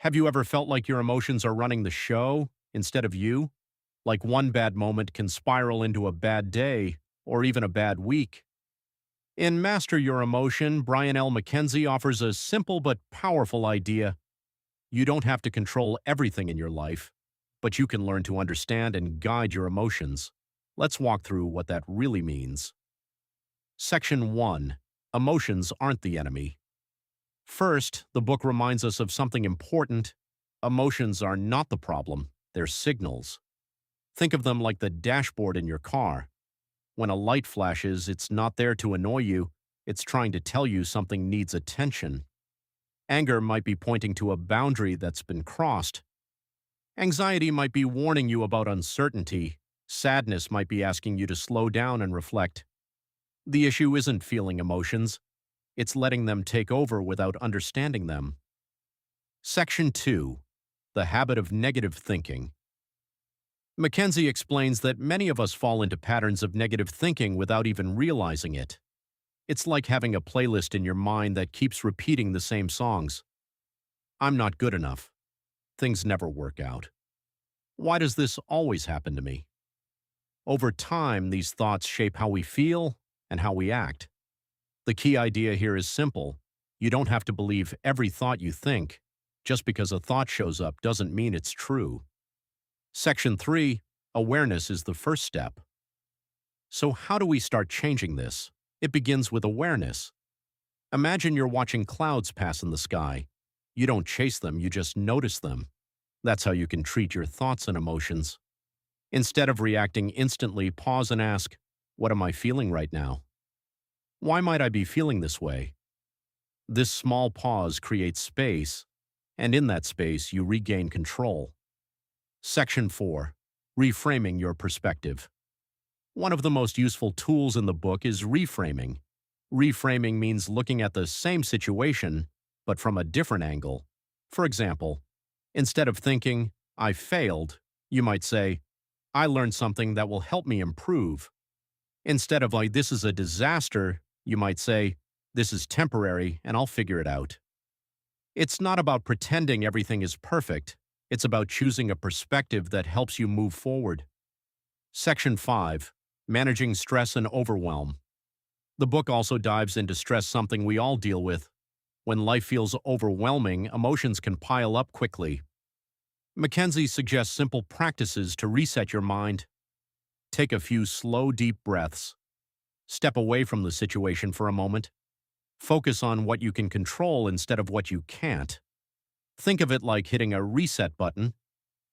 Have you ever felt like your emotions are running the show instead of you? Like one bad moment can spiral into a bad day or even a bad week. In Master Your Emotion, Brian L. McKenzie offers a simple but powerful idea. You don't have to control everything in your life, but you can learn to understand and guide your emotions. Let's walk through what that really means. Section 1. Emotions aren't the enemy. First, the book reminds us of something important. Emotions are not the problem, they're signals. Think of them like the dashboard in your car. When a light flashes, it's not there to annoy you, it's trying to tell you something needs attention. Anger might be pointing to a boundary that's been crossed. Anxiety might be warning you about uncertainty. Sadness might be asking you to slow down and reflect. The issue isn't feeling emotions, it's letting them take over without understanding them. Section 2. The Habit of Negative Thinking. Mackenzie explains that many of us fall into patterns of negative thinking without even realizing it. It's like having a playlist in your mind that keeps repeating the same songs. I'm not good enough. Things never work out. Why does this always happen to me? Over time, these thoughts shape how we feel and how we act. The key idea here is simple. You don't have to believe every thought you think. Just because a thought shows up doesn't mean it's true. Section 3. Awareness is the first step. So how do we start changing this? It begins with awareness. Imagine you're watching clouds pass in the sky. You don't chase them, you just notice them. That's how you can treat your thoughts and emotions. Instead of reacting instantly, pause and ask, what am I feeling right now? Why might I be feeling this way? This small pause creates space, and in that space you regain control. Section 4. Reframing your perspective. One of the most useful tools in the book is reframing. Reframing means looking at the same situation, but from a different angle. For example, instead of thinking, I failed, you might say, I learned something that will help me improve. Instead of like, this is a disaster, you might say, this is temporary and I'll figure it out. It's not about pretending everything is perfect. It's about choosing a perspective that helps you move forward. Section 5. Managing Stress and Overwhelm. The book also dives into stress, something we all deal with. When life feels overwhelming, emotions can pile up quickly. Mackenzie suggests simple practices to reset your mind. Take a few slow, deep breaths. Step away from the situation for a moment. Focus on what you can control instead of what you can't. Think of it like hitting a reset button.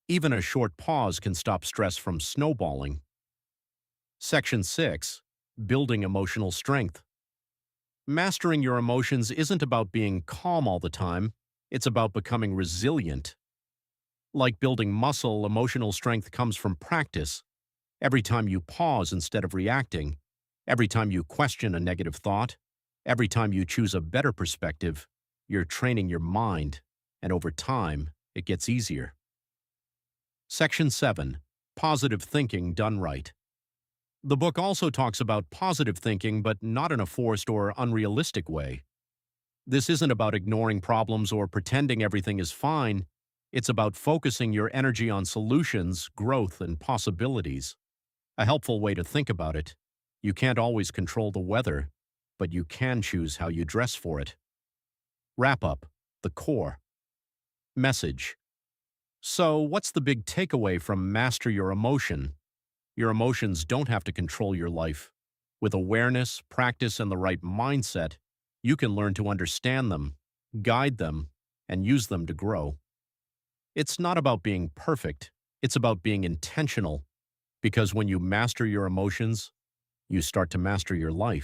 Even a short pause can stop stress from snowballing. Section 6. Building Emotional Strength. Mastering your emotions isn't about being calm all the time. It's about becoming resilient. Like building muscle, emotional strength comes from practice. Every time you pause instead of reacting, every time you question a negative thought, every time you choose a better perspective, you're training your mind, and over time, it gets easier. Section 7. Positive Thinking Done Right. The book also talks about positive thinking, but not in a forced or unrealistic way. This isn't about ignoring problems or pretending everything is fine. It's about focusing your energy on solutions, growth, and possibilities. A helpful way to think about it: you can't always control the weather, but you can choose how you dress for it. Wrap up. The core. Message. So, what's the big takeaway from Master Your Emotion? Your emotions don't have to control your life. With awareness, practice, and the right mindset, you can learn to understand them, guide them, and use them to grow. It's not about being perfect, it's about being intentional, because when you master your emotions, you start to master your life.